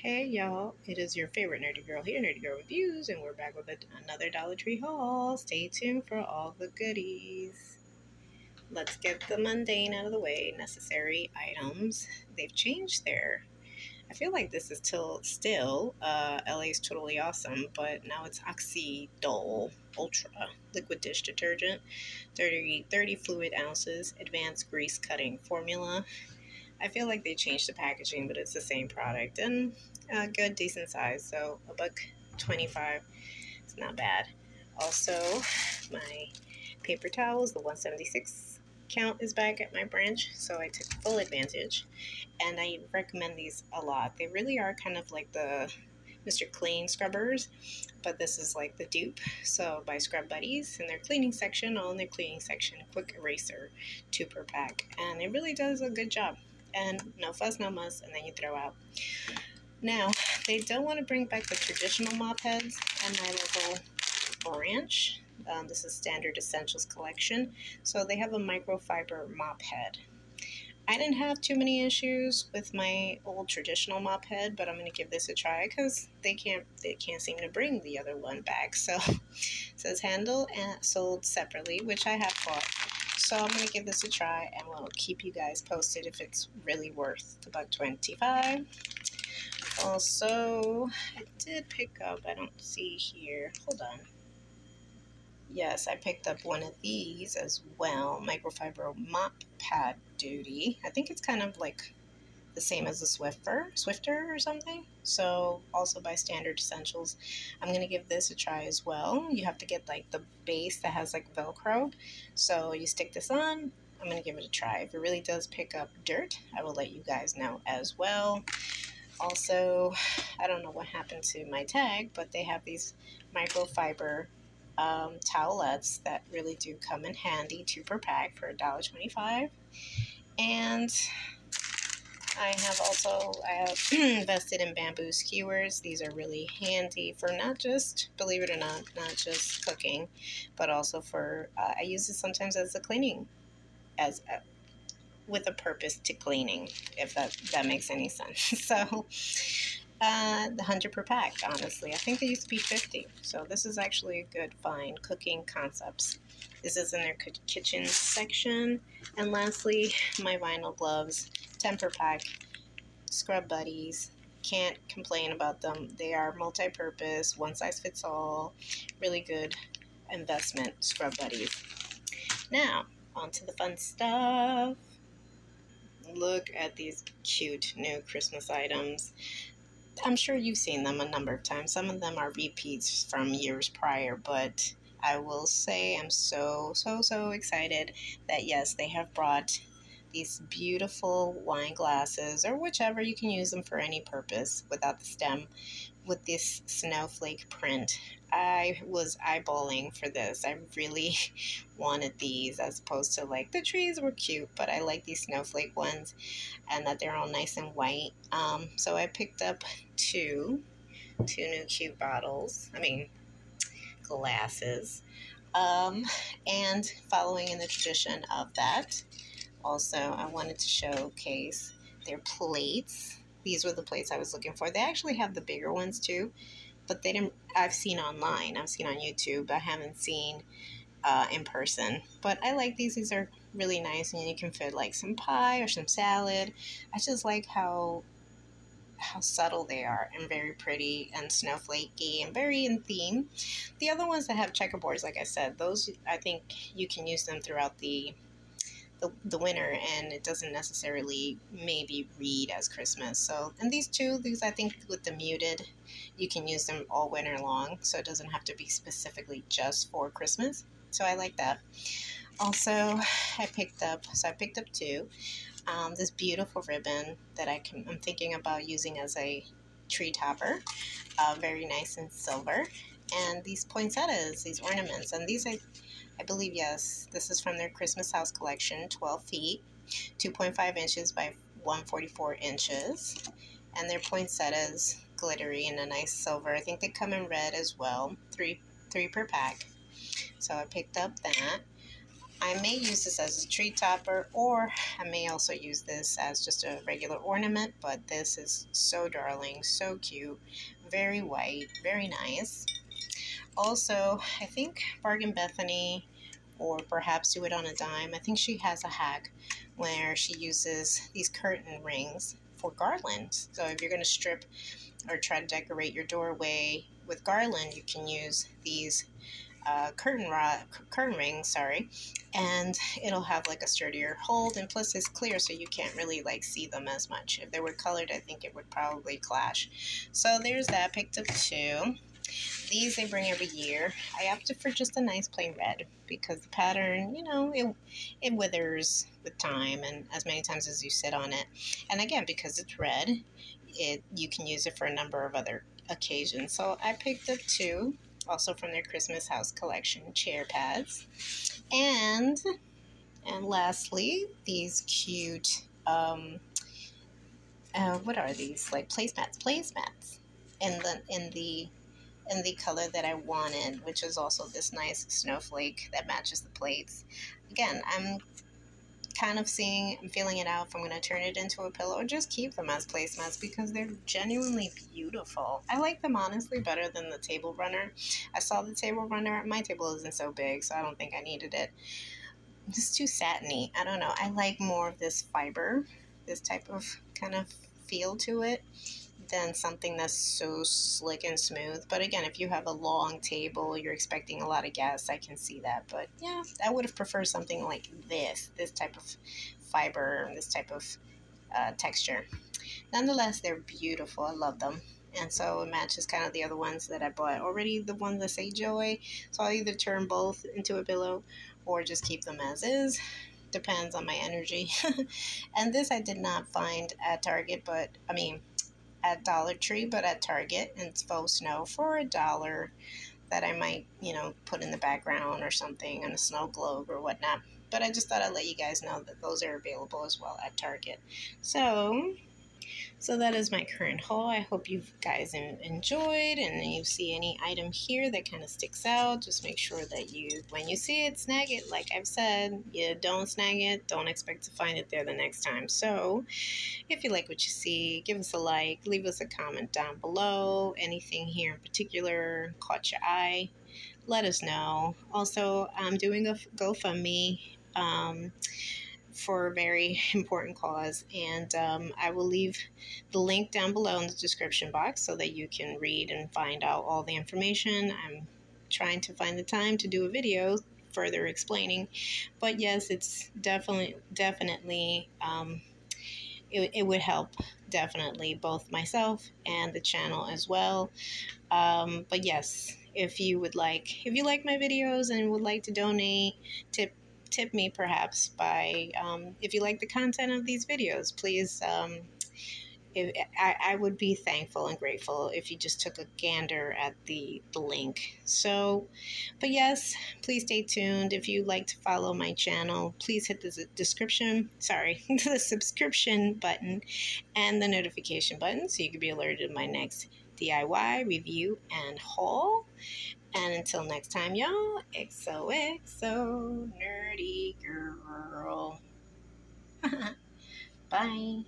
Hey y'all, it is your favorite nerdy girl here, Nerdygirlreviews, and we're back with another Dollar Tree haul. Stay tuned for all the goodies. Let's get the mundane out of the way. Necessary items. They've changed their. I feel like this is still LA's Totally Awesome, but now it's Oxydol Ultra liquid dish detergent, 30 fluid ounces, advanced grease cutting formula. I feel like they changed the packaging, but it's the same product and good, decent size. So $1.25. It's not bad. Also, my paper towels, the 176 count is back at my branch, so I took full advantage. And I recommend these a lot. They really are kind of like the Mr. Clean scrubbers, but this is like the dupe. So by Scrub Buddies in their cleaning section, all in their cleaning section, quick eraser, 2 per pack, and it really does a good job. And no fuss, no muss, and then you throw out. Now, they don't want to bring back the traditional mop heads at my local branch. This is Standard Essentials Collection. So they have a microfiber mop head. I didn't have too many issues with my old traditional mop head, but I'm going to give this a try because they can't seem to bring the other one back. So it says handled and sold separately, which I have bought. So I'm going to give this a try, and we'll keep you guys posted if it's really worth the $1.25. Also, I did pick up, I don't see here, hold on. Yes, I picked up one of these as well, microfiber mop pad duty. I think it's kind of like the same as the Swifter or something. So also by Standard Essentials. I'm going to give this a try as well. You have to get like the base that has like Velcro. So you stick this on. I'm going to give it a try. If it really does pick up dirt, I will let you guys know as well. Also, I don't know what happened to my tag, but they have these microfiber towelettes that really do come in handy, 2 per pack for $1.25. And I have invested in bamboo skewers. These are really handy for not just, believe it or not just cooking, but also for, I use it sometimes as a cleaning, as a, with a purpose to cleaning, if that makes any sense. So, the 100 per pack, honestly. I think they used to be 50. So this is actually a good find, cooking concepts. This is in their kitchen section. And lastly, my vinyl gloves, 10 per pack, Scrub Buddies. Can't complain about them. They are multi-purpose, one size fits all, really good investment, Scrub Buddies. Now, on to the fun stuff. Look at these cute new Christmas items. I'm sure you've seen them a number of times. Some of them are repeats from years prior, but I will say I'm so excited that yes, they have brought these beautiful wine glasses, or whichever, you can use them for any purpose without the stem, with this snowflake print. I was eyeballing for this. I really wanted these, as opposed to, like, the trees were cute, but I like these snowflake ones, and that they're all nice and white. So I picked up two new cute bottles. I mean, glasses. And following in the tradition of that, also, I wanted to showcase their plates. These were the plates I was looking for. They actually have the bigger ones too, but they didn't. I've seen online. I've seen on YouTube. I haven't seen in person. But I like these. These are really nice, and you can fit like some pie or some salad. I just like how subtle they are, and very pretty and snowflakey and very in theme. The other ones that have checkerboards, like I said, those, I think you can use them throughout the winter, and it doesn't necessarily maybe read as Christmas. So, and these I think with the muted, you can use them all winter long, so it doesn't have to be specifically just for Christmas. So I like that. Also, I picked up two. This beautiful ribbon that I'm thinking about using as a tree topper, very nice and silver. And these poinsettias, these ornaments, and these I believe, yes, this is from their Christmas house collection, 12 feet, 2.5 inches by 144 inches. And their poinsettias, glittery in a nice silver. I think they come in red as well, three per pack. So I picked up that. I may use this as a tree topper, or I may also use this as just a regular ornament, but this is so darling, so cute, very white, very nice. Also, I think Bargain Bethany, or perhaps Do It on a Dime, I think she has a hack where she uses these curtain rings for garlands. So if you're going to strip or try to decorate your doorway with garland, you can use these curtain rings, sorry, and it'll have like a sturdier hold, and plus it's clear so you can't really like see them as much. If they were colored, I think it would probably clash. So there's that. Picked up two. These they bring every year. I opted for just a nice plain red because the pattern, it withers with time and as many times as you sit on it. And again, because it's red, it you can use it for a number of other occasions. So I picked up two, also from their Christmas house collection, chair pads, and lastly these cute what are these, like placemats in the color that I wanted, which is also this nice snowflake that matches the plates. Again, I'm feeling it out if I'm going to turn it into a pillow or just keep them as placemats because they're genuinely beautiful. I like them honestly better than the table runner. I saw the table runner. My table isn't so big, so I don't think I needed it. It's just too satiny. I don't know. I like more of this fiber, this type of kind of feel to it than something that's so slick and smooth. But again, if you have a long table, you're expecting a lot of guests, I can see that. But yeah, I would have preferred something like this type of fiber, this type of texture. Nonetheless, they're beautiful. I love them. And so it matches kind of the other ones that I bought already, the ones that say joy. So I'll either turn both into a pillow or just keep them as is. Depends on my energy. And this I did not find at Target, but I mean, at Dollar Tree, but at Target, and it's faux snow for $1 that I might, put in the background or something on a snow globe or whatnot. But I just thought I'd let you guys know that those are available as well at Target. So that is my current haul. I hope you guys enjoyed, and you see any item here that kind of sticks out, just make sure that when you see it, snag it. Like I've said, you don't snag it, don't expect to find it there the next time. So if you like what you see, give us a like, leave us a comment down below. Anything here in particular caught your eye, let us know. Also, I'm doing a GoFundMe for a very important cause, and I will leave the link down below in the description box so that you can read and find out all the information. I'm trying to find the time to do a video further explaining, but yes, it's definitely it would help definitely both myself and the channel as well. But yes, if you like my videos and would like to donate, tip me perhaps by if you like the content of these videos, please. I would be thankful and grateful if you just took a gander at the link. So, but yes, please stay tuned. If you'd like to follow my channel, please hit the subscription button and the notification button so you can be alerted to my next DIY review and haul. And until next time, y'all, XOXO, nerdy girl. Bye.